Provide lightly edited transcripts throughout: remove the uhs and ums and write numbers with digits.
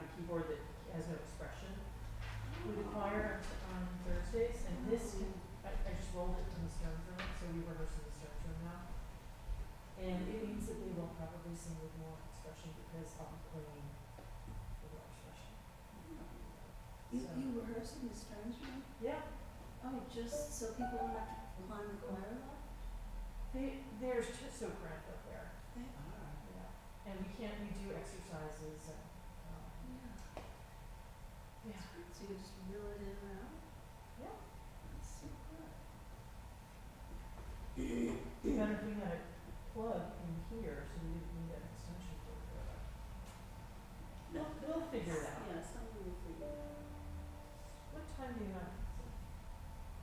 the keyboard that has no expression with the choir on Thursdays, and this can, I just rolled it in the Stearns room, so we rehearse in the Stearns room now. And it means that they will probably sing with more expression because I'll be playing with more expression. You rehearse in the Stearns room? Yeah, Oh, just so people don't have to climb the choir up? they're just so cramped up there, They are. yeah. And we do exercises and, Yeah. yeah, So you just reel it in and out? yeah. That's so good. We gotta bring a plug in here, so we need an extension cord for that. We'll figure it out. Yeah, something will figure it out. What time do you have?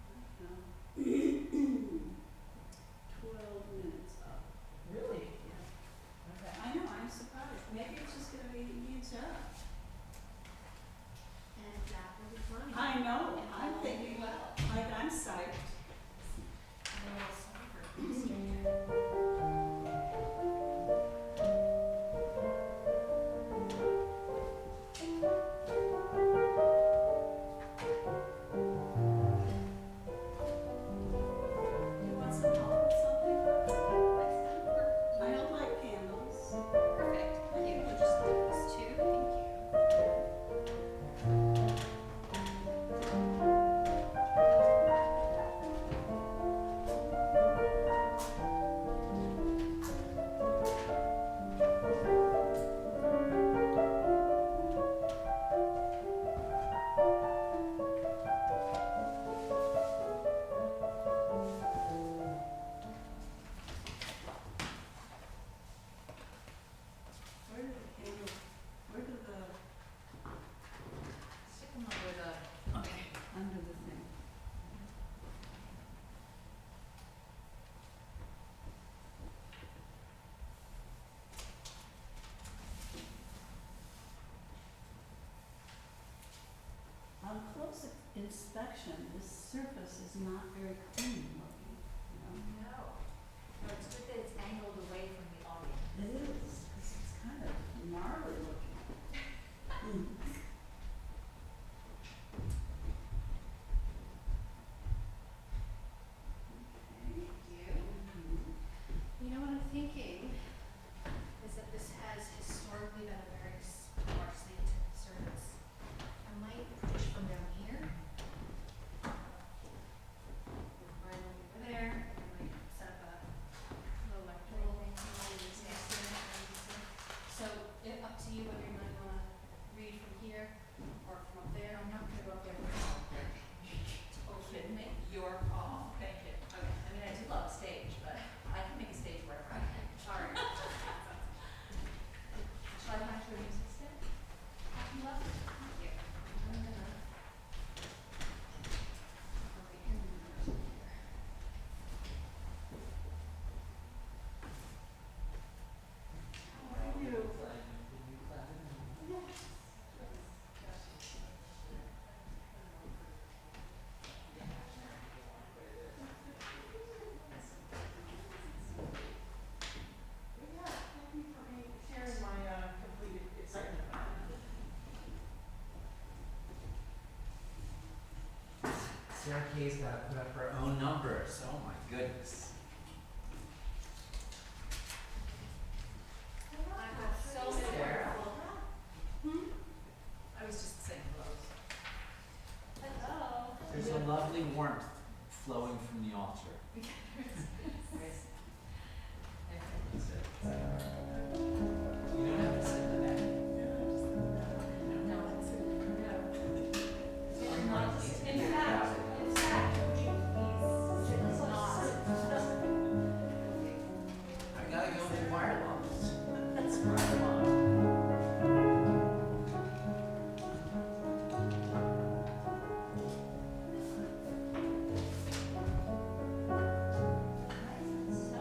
I don't know. 12 minutes up. Really? Yeah. Okay. I know, I'm surprised. Maybe it's just gonna be used up. And that will be fun. I know, And I'm all thinking, will be well. like, I'm psyched. And then we'll suffer from Easter. You want some help with something? I don't like candles. Perfect. You will just do this too. Thank you. Where do the candles, where do the, Stick them under the. okay, under the thing? On close inspection, this surface is not very clean looking, you know? No. No, it's good that it's angled away from the audience. It is, 'cause it's kind of gnarly looking. Okay. Thank you. You know what I'm thinking is that this has historically been a very sparsely attended service. I might push from down here. With Brian over there, and I might set up a little electoral thing next to it. So up to you whether you might wanna read from here or from up there. I'm not gonna go up there. Kidding me? Your call. Thank you. Okay. I mean, I do love stage, but I can make a stage wherever I can. Alright. Shall I find you a music stick? You love it. Thank you. I'm gonna. Okay, here we go. How are you? Yeah, thank you for sharing my, completed excitement about it. Sarah Kay's got to put up her own numbers. Oh my goodness. I've got so many Sarah? wonderful. I was just saying hello. Hello. There's a lovely warmth flowing from the altar. You don't have to sit in the back. No, it's I'm not in fact, would you please sit not? I gotta go to choir levels. That's where I belong. So,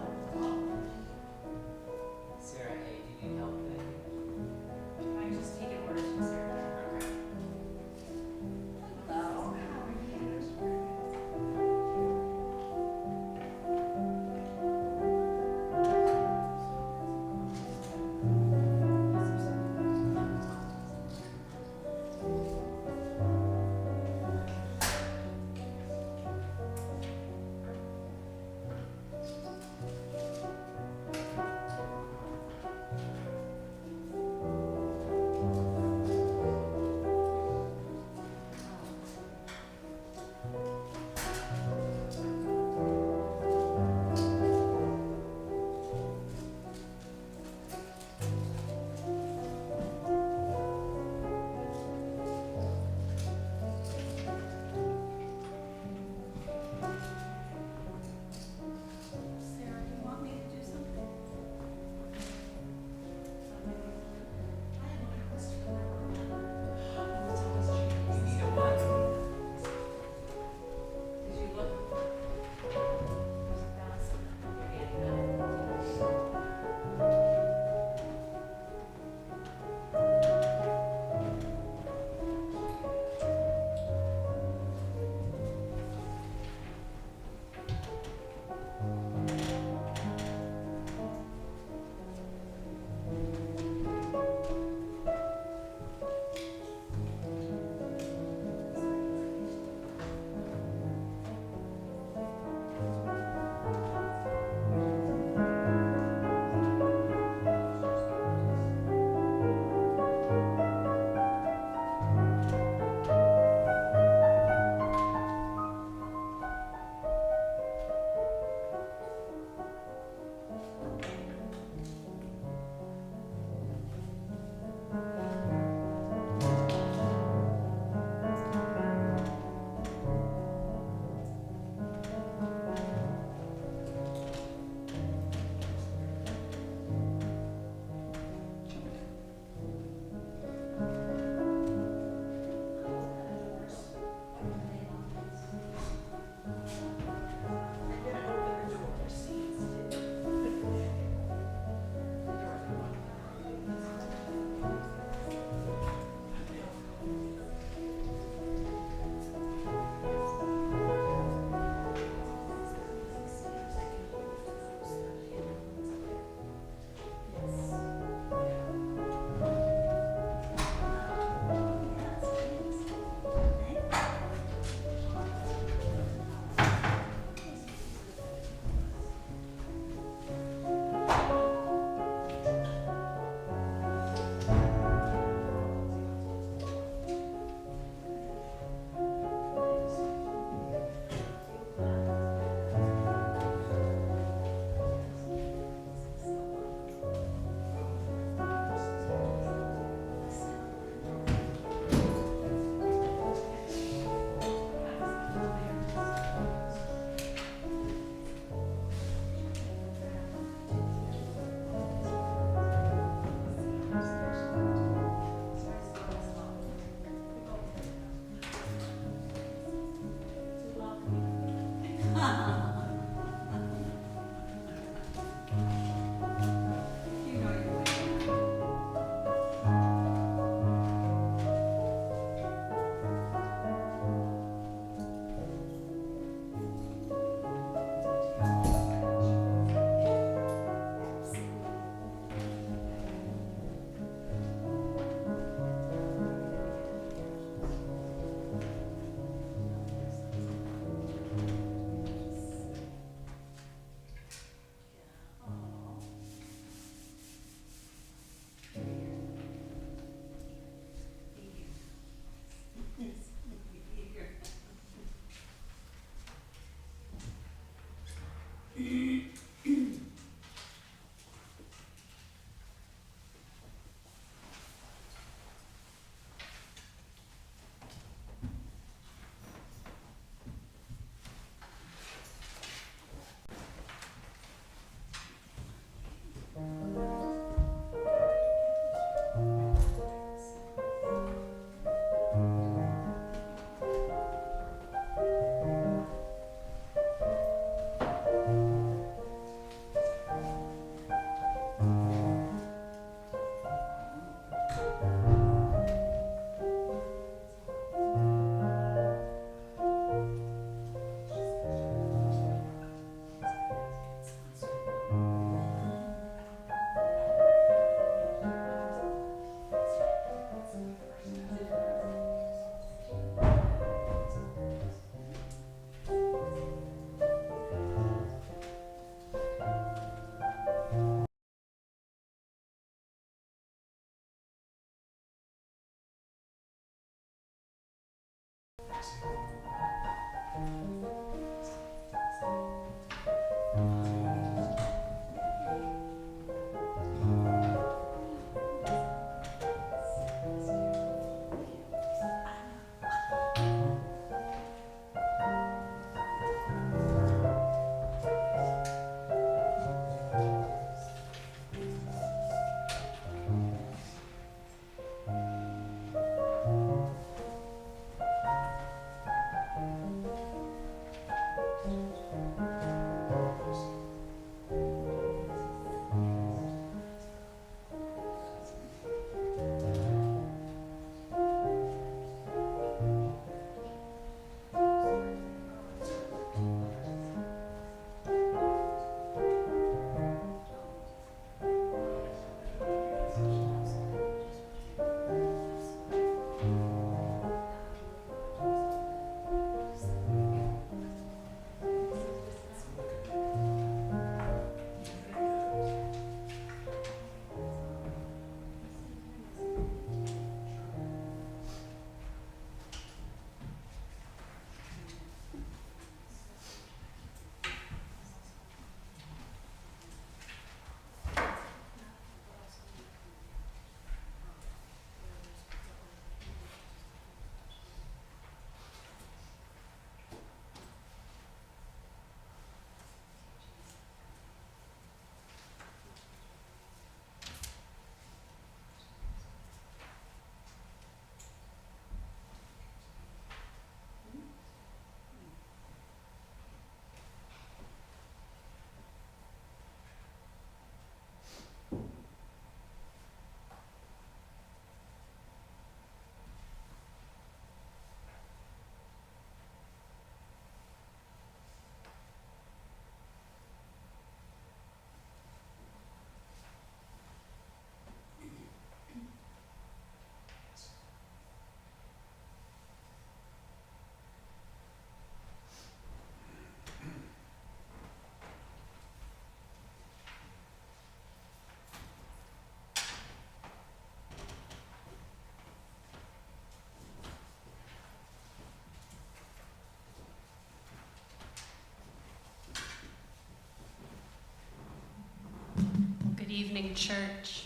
Good evening, church.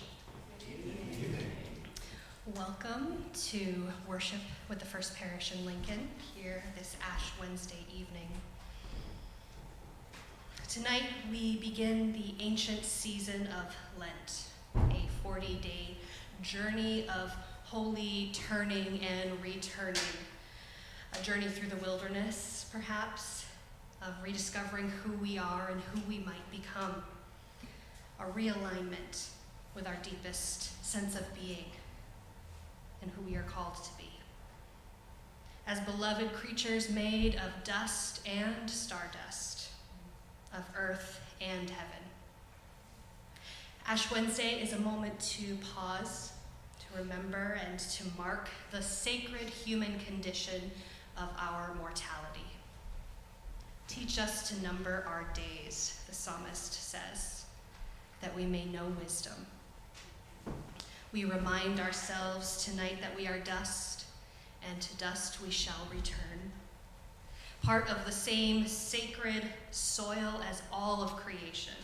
Welcome to worship with the First Parish in Lincoln here this Ash Wednesday evening. Tonight we begin the ancient season of Lent, a 40-day journey of holy turning and returning, a journey through the wilderness, perhaps, of rediscovering who we are and who we might become, a realignment with our deepest sense of being and who we are called to be. As beloved creatures made of dust and stardust, of earth and heaven. Ash Wednesday is a moment to pause, to remember, and to mark the sacred human condition of our mortality. Teach us to number our days, the psalmist says, that we may know wisdom. We remind ourselves tonight that we are dust, and to dust we shall return. Part of the same sacred soil as all of creation,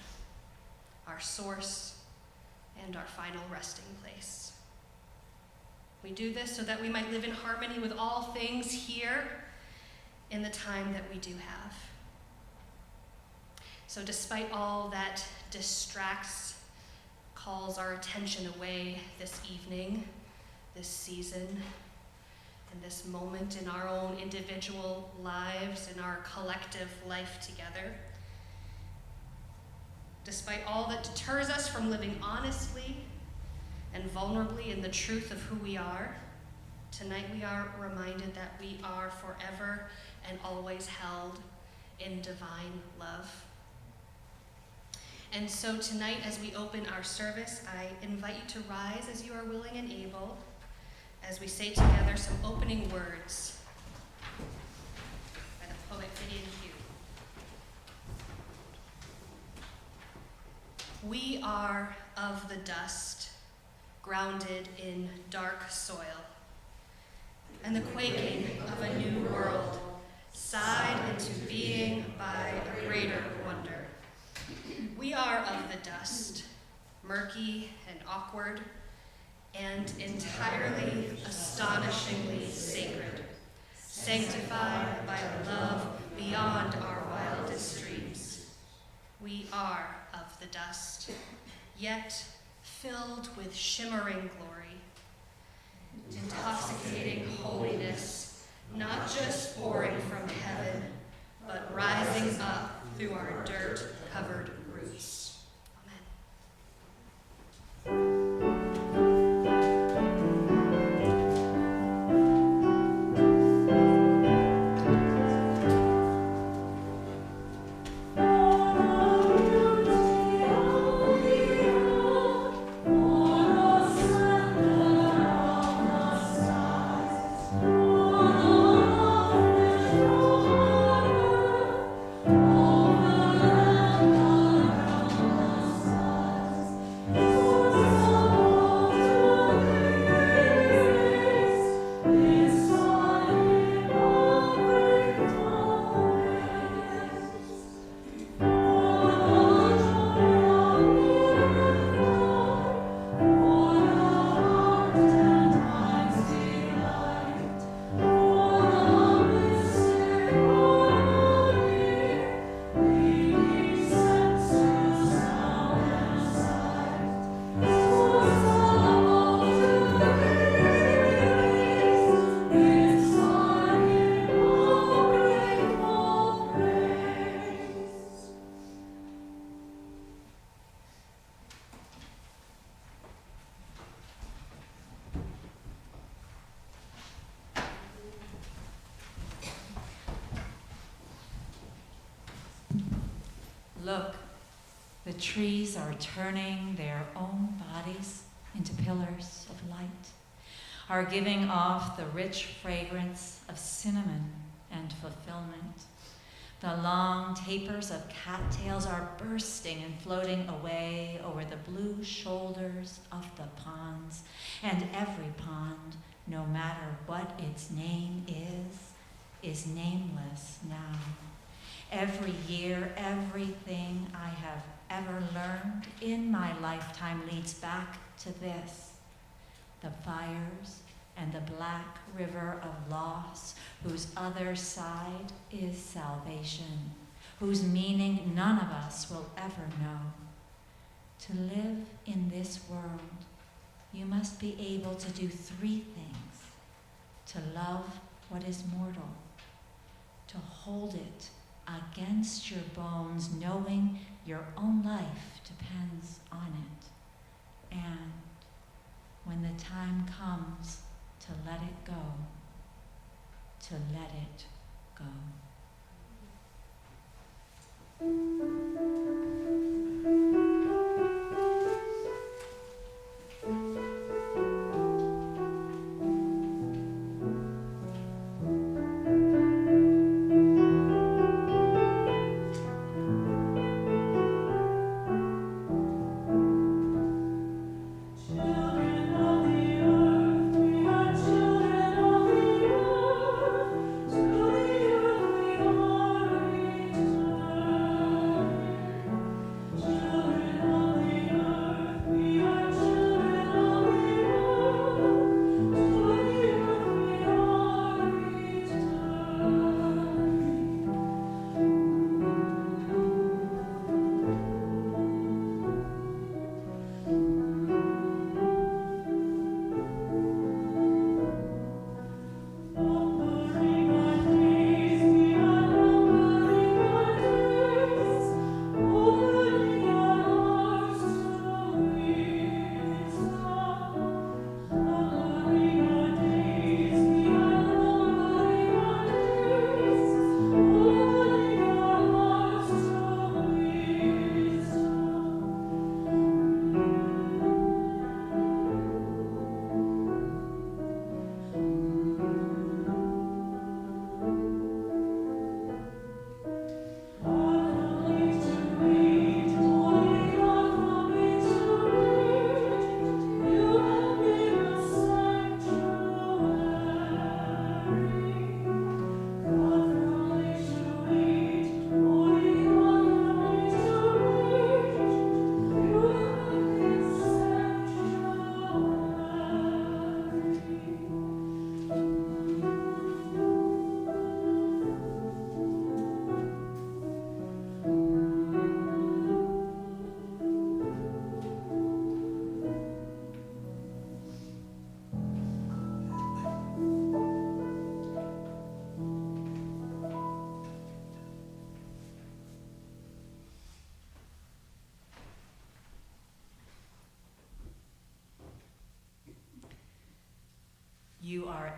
our source and our final resting place. We do this so that we might live in harmony with all things here in the time that we do have. So despite all that distracts, calls our attention away this evening, this season, and this moment in our own individual lives, in our collective life together, despite all that deters us from living honestly and vulnerably in the truth of who we are, tonight we are reminded that we are forever and always held in divine love. And so tonight, as we open our service, I invite you to rise as you are willing and able, as we say together some opening words by the poet Gideon Hugh. We are of the dust, grounded in dark soil. and the quaking of a new world, sighed into being by a greater wonder. We are of the dust, murky and awkward, and entirely, astonishingly sacred, sanctified by a love beyond our wildest dreams. We are of the dust, yet filled with shimmering glory, intoxicating holiness, not just pouring from heaven, but rising up through our dirt-covered roots. Amen. Look, the trees are turning their own bodies into pillars of light, are giving off the rich fragrance of cinnamon and fulfillment. The long tapers of cattails are bursting and floating away over the blue shoulders of the ponds, and every pond, no matter what its name is nameless now. Every year, everything I have ever learned in my lifetime leads back to this: the fires and the black river of loss, whose other side is salvation, whose meaning none of us will ever know. To live in this world, you must be able to do three things: to love what is mortal, to hold it against your bones, knowing your own life depends on it, and when the time comes to let it go, to let it go. Children of the earth, we are children of the earth. To the earth we are returned.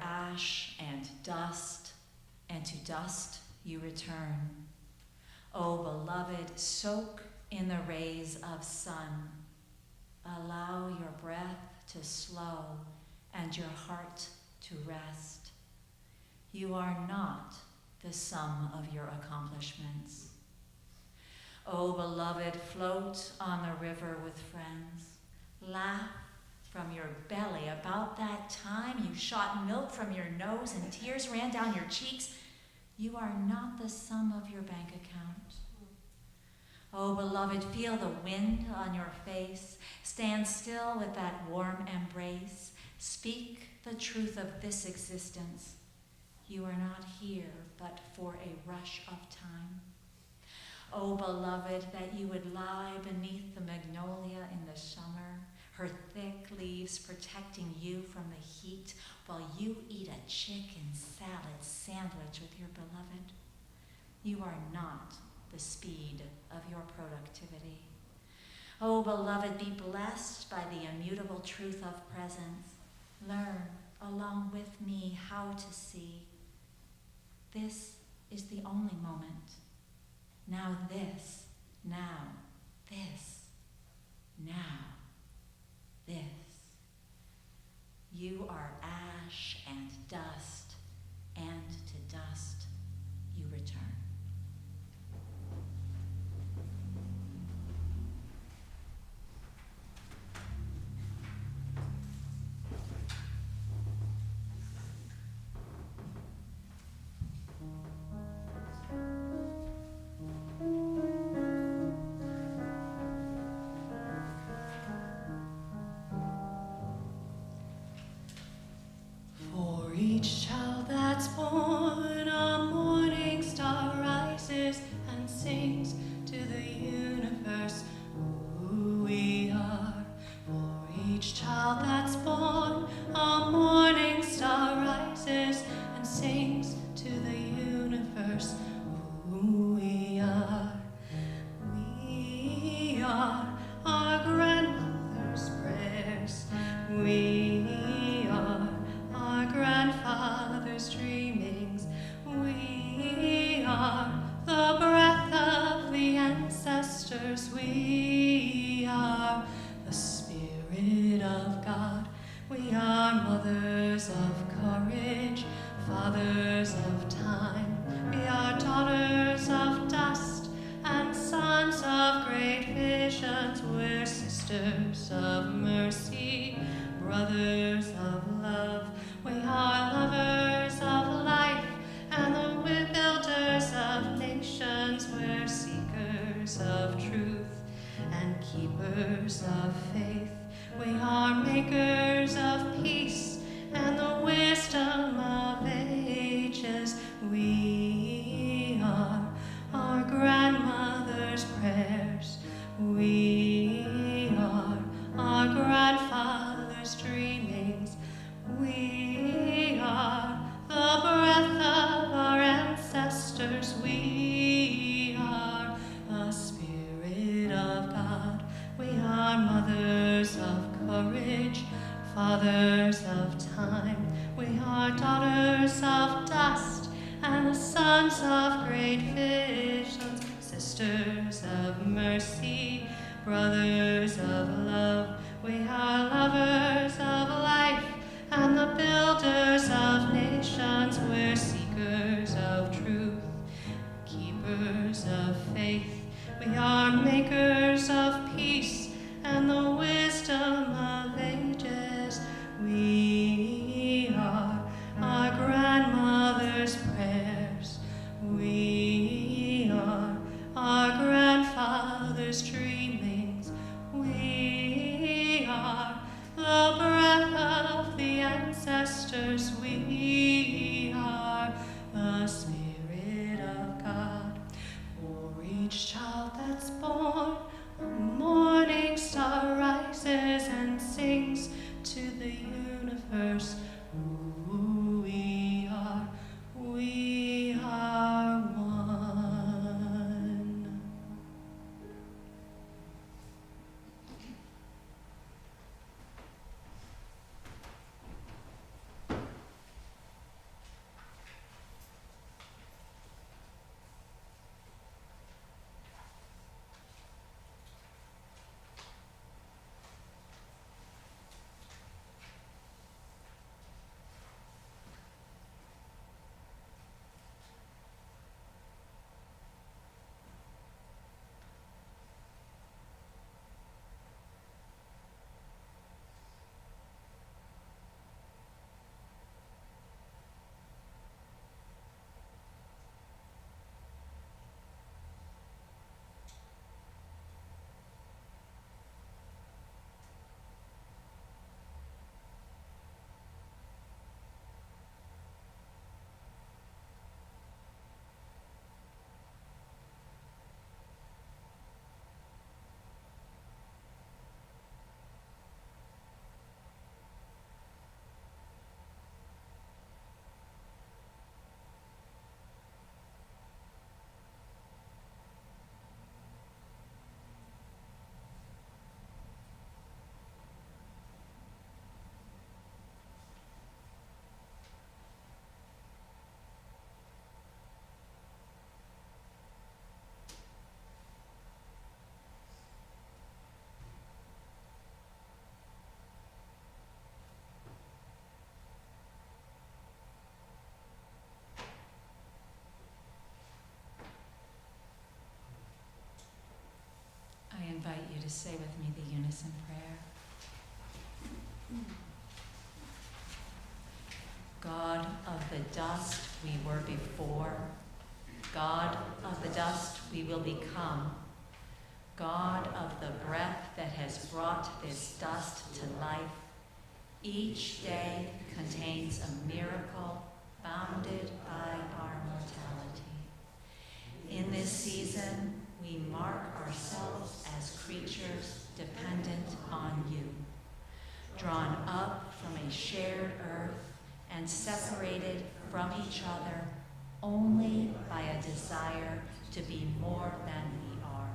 ash and to dust you return. O beloved, soak in the rays of sun. Allow your breath to slow and your heart to rest. You are not the sum of your accomplishments. O beloved, float on the river with friends. Laugh from your belly about that time you shot milk from your nose and tears ran down your cheeks. You are not the sum of your bank account. Oh, beloved, feel the wind on your face. Stand still with that warm embrace. Speak the truth of this existence. You are not here but for a rush of time. Oh, beloved, that you would lie beneath the magnolia in the summer, her thick leaves protecting you from the heat while you eat a chicken salad sandwich with your beloved. You are not the speed of your productivity. Oh, beloved, be blessed by the immutable truth of presence. Learn along with me how to see. This is the only moment. Now this, now this, now this. You are ash and dust, and to dust you return. For each child that's born, a morning star rises and sings to the universe who we are. For each child that's born, a morning star rises and sings to the universe who we are. We are our grandmother's prayers. We are our grandfather's dreamings. We are the breath of the ancestors. We are the Spirit of God. We are mothers of courage, fathers of time. We are daughters of dust and sons of great visions. We're sisters of mercy, brothers of love. We are lovers of life and the builders of nations. We're seekers of truth and keepers of faith. We are makers of peace and the wisdom of ages. We are our grandmother's prayers. We are our grandfather's dreamings. We are the breath of our ancestors. We are the Spirit of God. We are mothers of courage, fathers of time. We are daughters of dust and the sons of great visions, sisters of mercy, brothers of love. We are lovers of life and the builders of nations. We're seekers of truth, keepers of faith. We are makers of peace and the wisdom of ages. We are our grandmother's prayers. We are our grandfather's dreamings. We are the breath of the ancestors. We are the Spirit of God. For each child that's born, a morning star rises say with me the unison prayer? God of the dust we were before, God of the dust we will become, God of the breath that has brought this dust to life, each day contains a miracle bounded by our mortality. In this season, we mark ourselves as creatures dependent on you, drawn up from a shared earth and separated from each other only by a desire to be more than we are.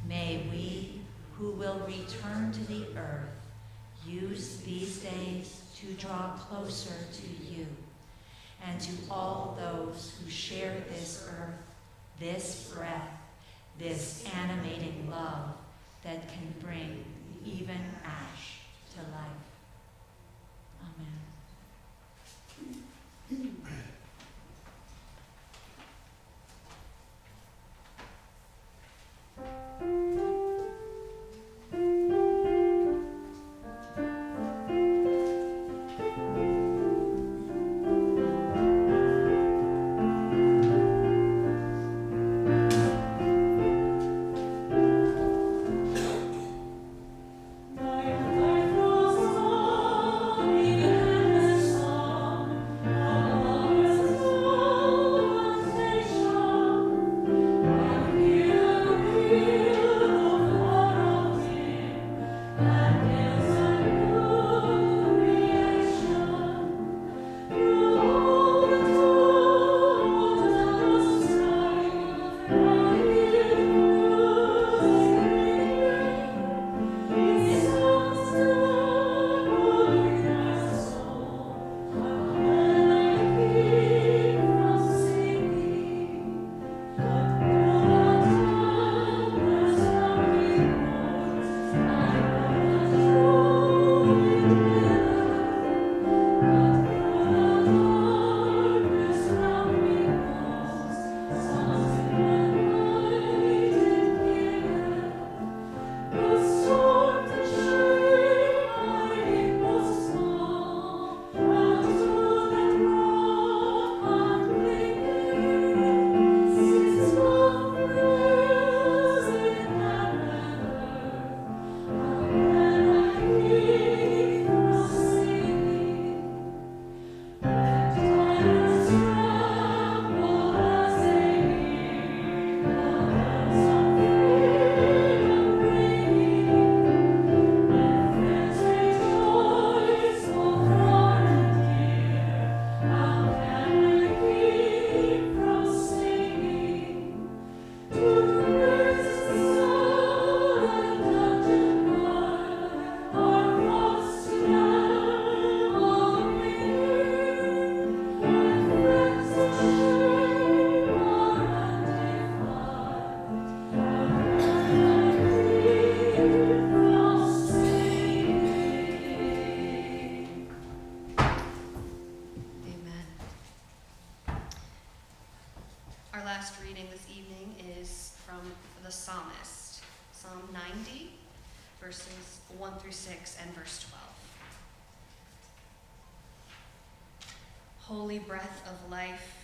May we, who will return to the earth, use these days to draw closer to you and to all those who share this earth, this breath, this animating love that can bring even ash to life. Amen. Our last reading this evening is from the Psalmist, Psalm 90, verses 1 through 6 and verse 12. Holy breath of life,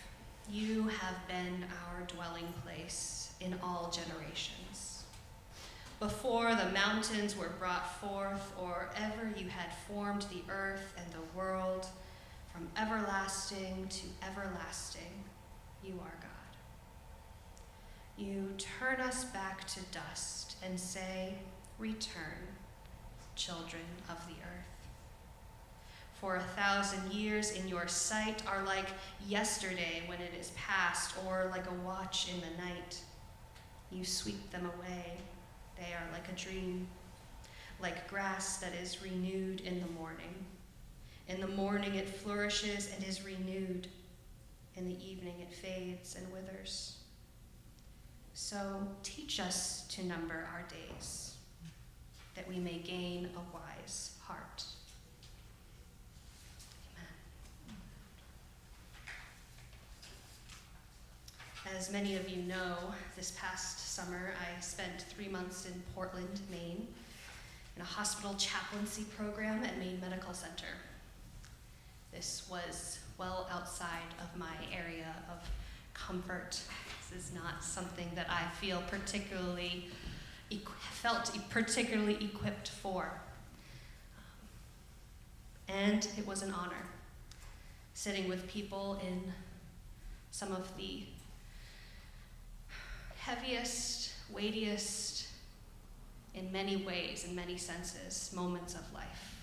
you have been our dwelling place in all generations. Before the mountains were brought forth, or ever you had formed the earth and the world, from everlasting to everlasting, you are God. You turn us back to dust and say, return, children of the earth. For 1,000 years in your sight are like yesterday when it is past, or like a watch in the night. You sweep them away. They are like a dream, like grass that is renewed in the morning. In the morning it flourishes and is renewed. In the evening it fades and withers. So teach us to number our days, that we may gain a wise heart. Amen. As many of you know, this past summer I spent 3 months in Portland, Maine, in a hospital chaplaincy program at Maine Medical Center. This was well outside of my area of comfort. This is not something that I felt particularly equipped for. And it was an honor, sitting with people in some of the heaviest, weightiest, in many ways, in many senses, moments of life.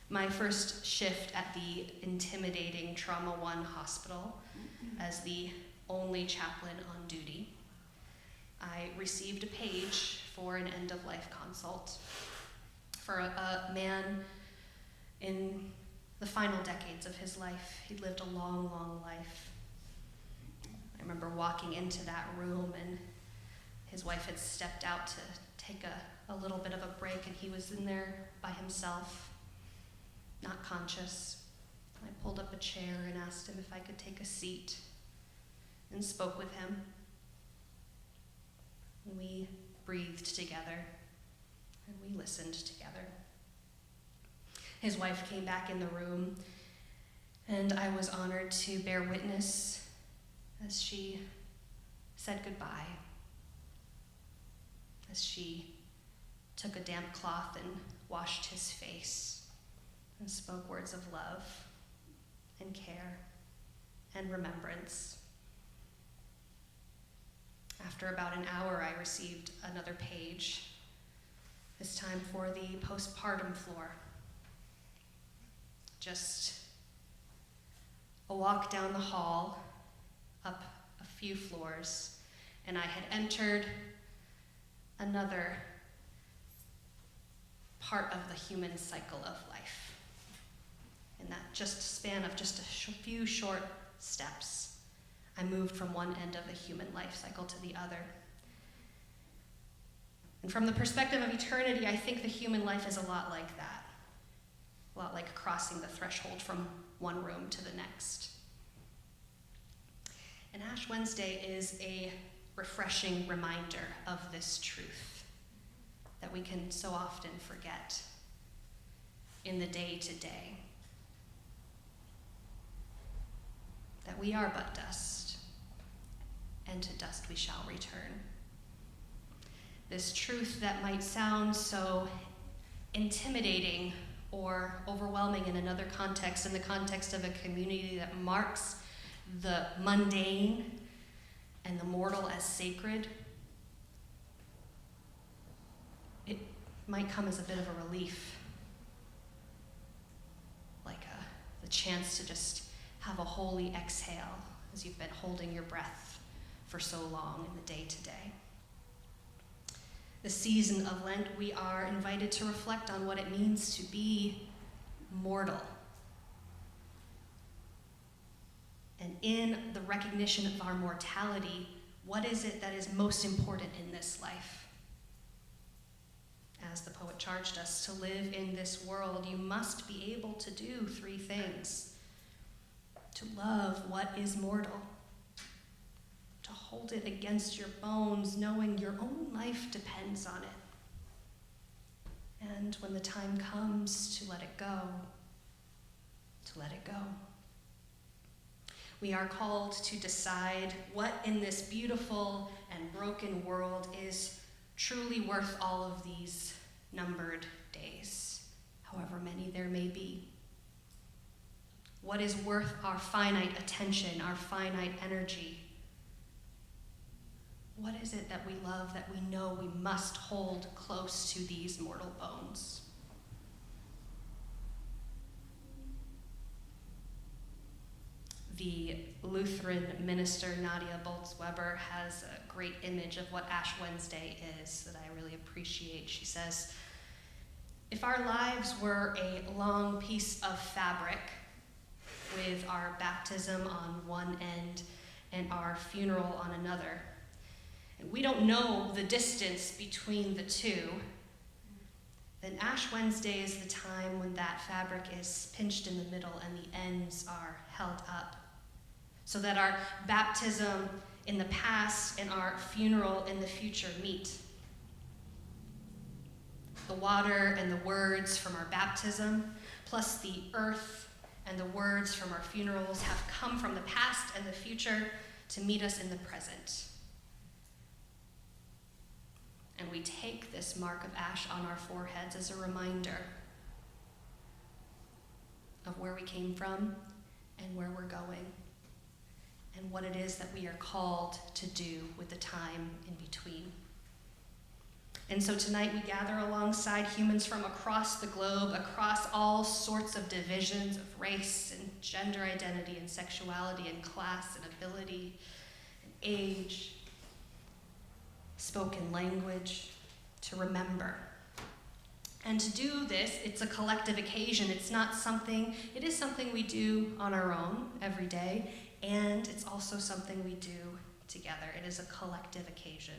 My first shift at the intimidating Trauma One hospital as the only chaplain on duty, I received a page for an end-of-life consult for a man in the final decades of his life. He'd lived a long, long life. I remember walking into that room, and his wife had stepped out to take a little bit of a break, and he was in there by himself, not conscious. I pulled up a chair and asked him if I could take a seat and spoke with him. We breathed together and we listened together. His wife came back in the room, and I was honored to bear witness as she said goodbye, as she took a damp cloth and washed his face and spoke words of love and care and remembrance. After about an hour, I received another page, this time for the postpartum floor. Just a walk down the hall, up a few floors, and I had entered another part of the human cycle of life. In that just span of just a few short steps, I moved from one end of the human life cycle to the other. And from the perspective of eternity, I think the human life is a lot like that. A lot like crossing the threshold from one room to the next. And Ash Wednesday is a refreshing reminder of this truth that we can so often forget in the day-to-day. That we are but dust, and to dust we shall return. This truth that might sound so intimidating or overwhelming in another context, in the context of a community that marks the mundane and the mortal as sacred, it might come as a bit of a relief, like the chance to just have a holy exhale as you've been holding your breath for so long in the day-to-day. The season of Lent, we are invited to reflect on what it means to be mortal. And in the recognition of our mortality, what is it that is most important in this life? As the poet charged us, to live in this world, you must be able to do 3 things. To love what is mortal, to hold it against your bones, knowing your own life depends on it. And when the time comes to let it go, to let it go. We are called to decide what in this beautiful and broken world is truly worth all of these numbered days, however many there may be. What is worth our finite attention, our finite energy? What is it that we love that we know we must hold close to these mortal bones? The Lutheran minister Nadia Bolz-Weber has a great image of what Ash Wednesday is that I really appreciate. She says, if our lives were a long piece of fabric with our baptism on one end and our funeral on another, and we don't know the distance between the two, then Ash Wednesday is the time when that fabric is pinched in the middle and the ends are held up, so that our baptism in the past and our funeral in the future meet. The water and the words from our baptism, plus the earth and the words from our funerals, have come from the past and the future to meet us in the present. And we take this mark of ash on our foreheads as a reminder of where we came from and where we're going, and what it is that we are called to do with the time in between. And so tonight we gather alongside humans from across the globe, across all sorts of divisions of race and gender identity and sexuality and class and ability and age, spoken language, to remember. And to do this, it's a collective occasion. It is something we do on our own every day, and it's also something we do together. It is a collective occasion,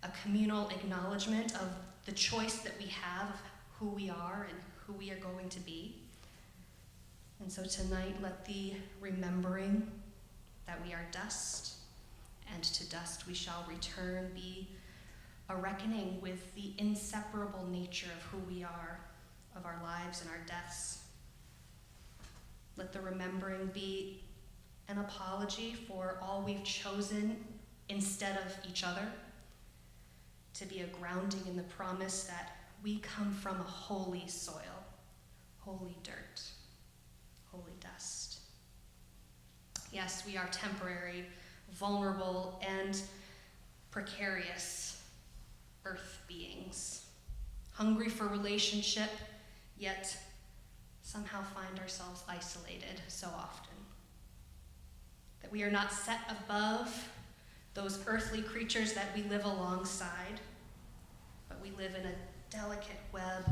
a communal acknowledgement of the choice that we have of who we are and who we are going to be. And so tonight, let the remembering that we are dust, and to dust we shall return, be a reckoning with the inseparable nature of who we are, of our lives and our deaths. Let the remembering be an apology for all we've chosen instead of each other, to be a grounding in the promise that we come from a holy soil, holy dirt, holy dust. Yes, we are temporary, vulnerable, and precarious earth beings, hungry for relationship, yet somehow find ourselves isolated so often. That we are not set above those earthly creatures that we live alongside, but we live in a delicate web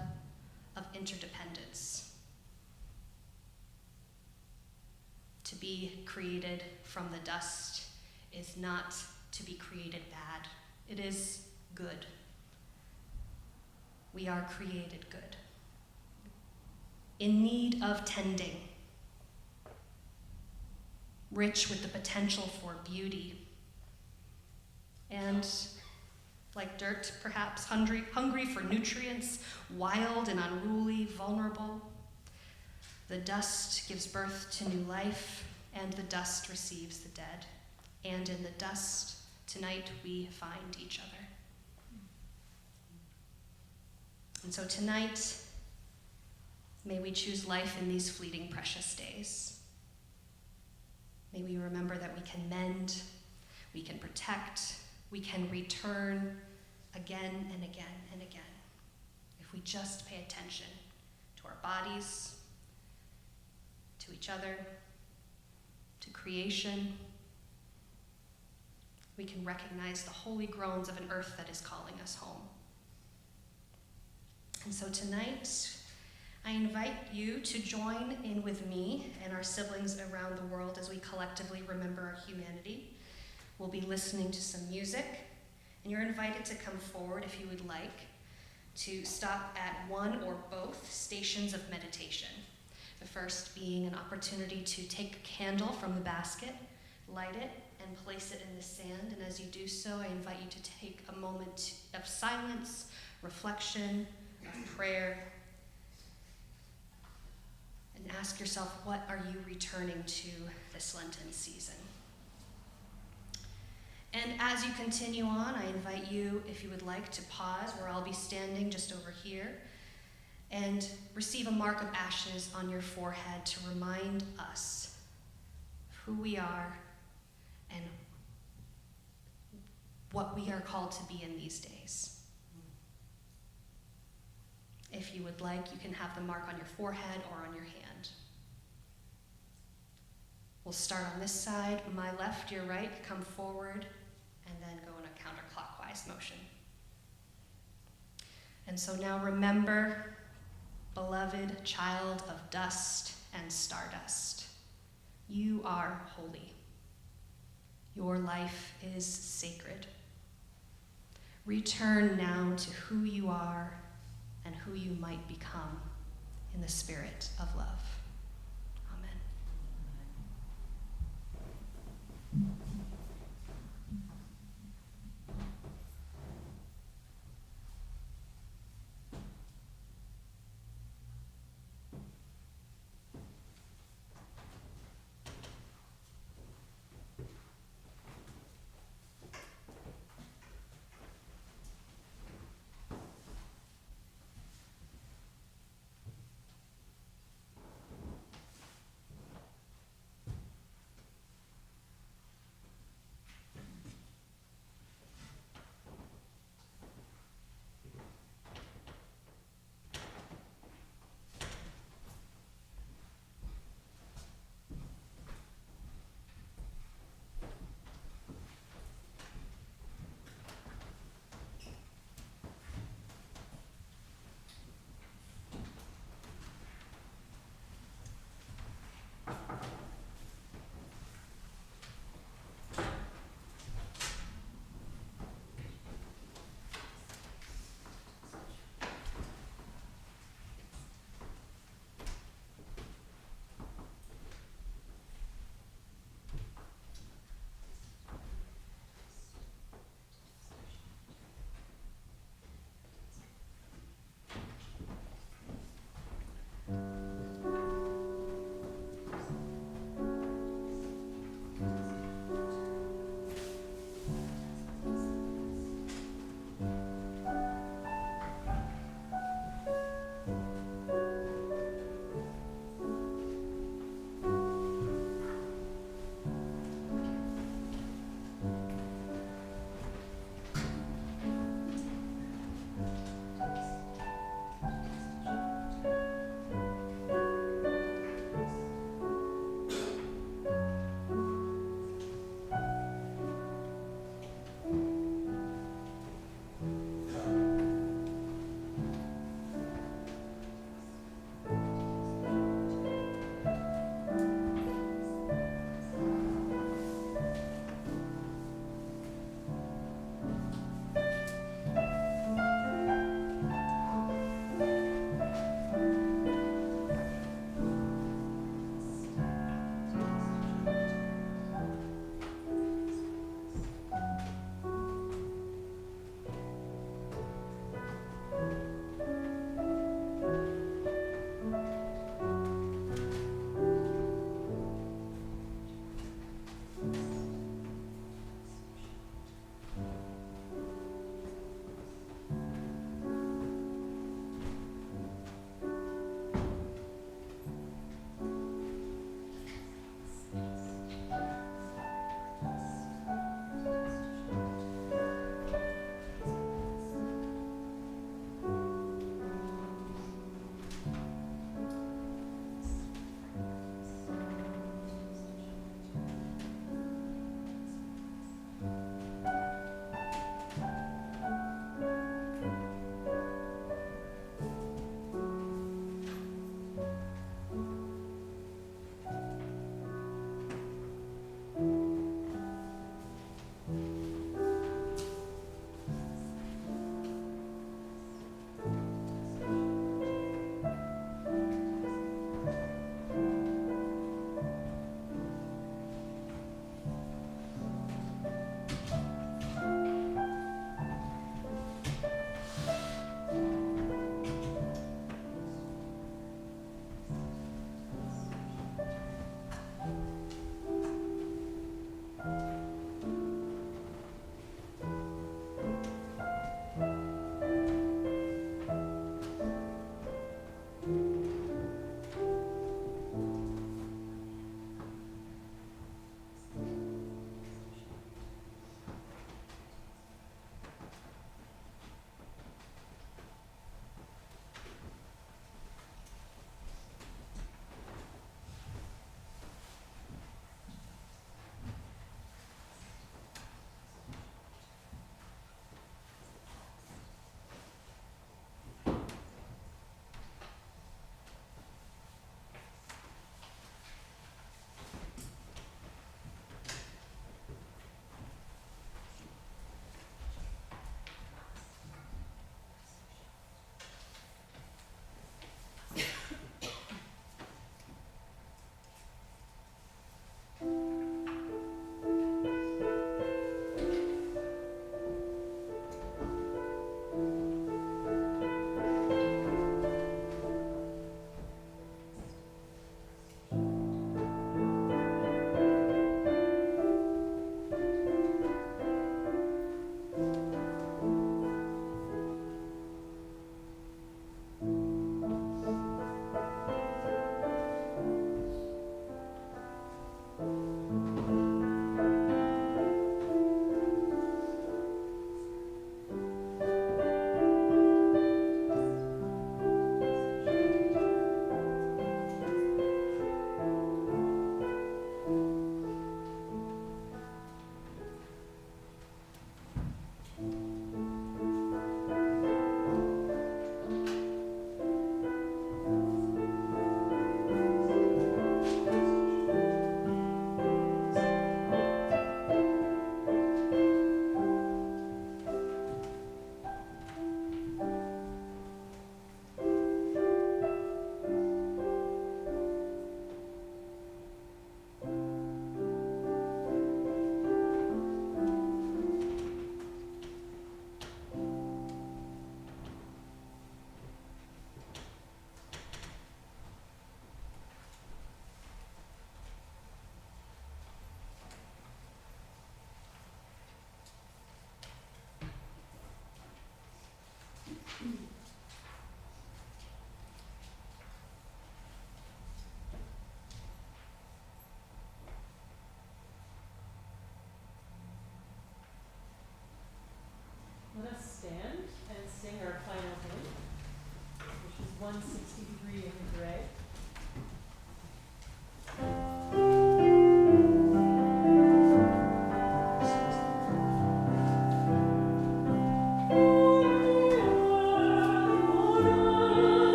of interdependence. To be created from the dust is not to be created bad. It is good. We are created good, in need of tending, rich with the potential for beauty, and like dirt, perhaps hungry for nutrients, wild and unruly, vulnerable. The dust gives birth to new life, and the dust receives the dead. And in the dust, tonight we find each other. And so tonight, may we choose life in these fleeting, precious days. May we remember that we can mend, we can protect, we can return again and again and again, if we just pay attention to our bodies, to each other, to creation. We can recognize the holy groans of an earth that is calling us home. And so tonight, I invite you to join in with me and our siblings around the world as we collectively remember our humanity. We'll be listening to some music, and you're invited to come forward if you would like to stop at one or both stations of meditation. The first being an opportunity to take a candle from the basket, light it, and place it in the sand. And as you do so, I invite you to take a moment of silence, reflection, of prayer, and ask yourself, what are you returning to this Lenten season? And as you continue on, I invite you, if you would like, to pause where I'll be standing just over here and receive a mark of ashes on your forehead to remind us of who we are and what we are called to be in these days. If you would like, you can have the mark on your forehead or on your hand. We'll start on this side, my left, your right, come forward, and then go in a counterclockwise motion. And so now remember, beloved child of dust and stardust, you are holy. Your life is sacred. Return now to who you are and who you might become in the spirit of love. Amen.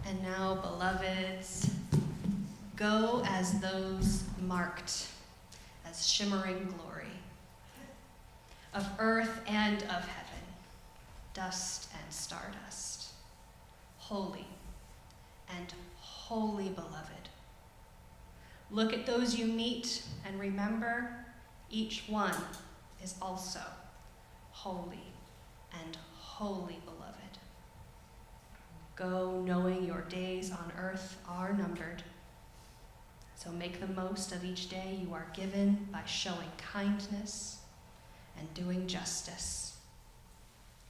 And now, beloveds, go as those marked as shimmering glory of earth and of heaven, dust and stardust, holy and wholly beloved. Look at those you meet and remember each one is also holy and wholly beloved. Go knowing your days on earth are numbered. So make the most of each day you are given by showing kindness and doing justice.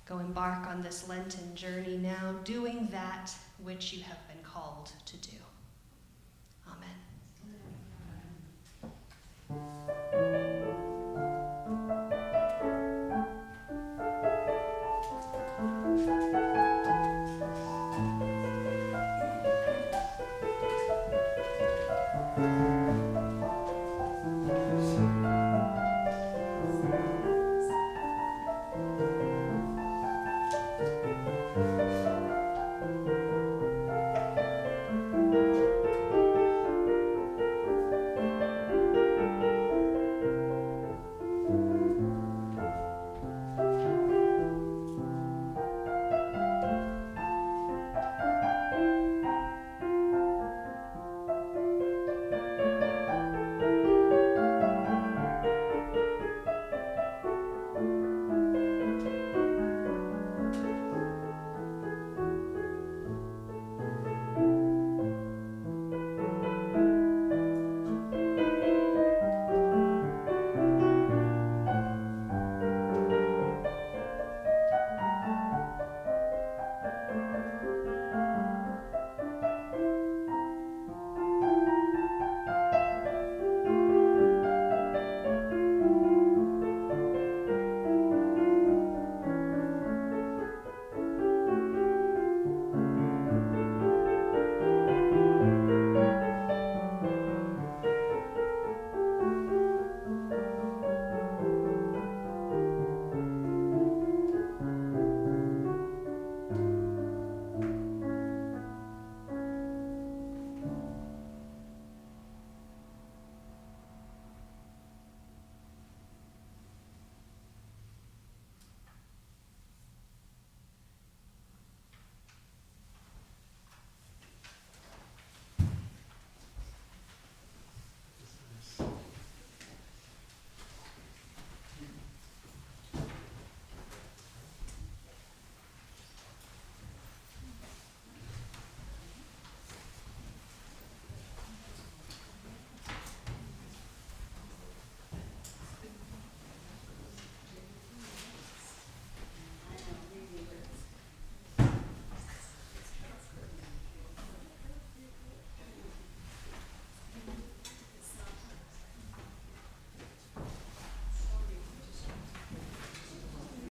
Go embark on this Lenten journey now, doing that which you have been called to do. Amen.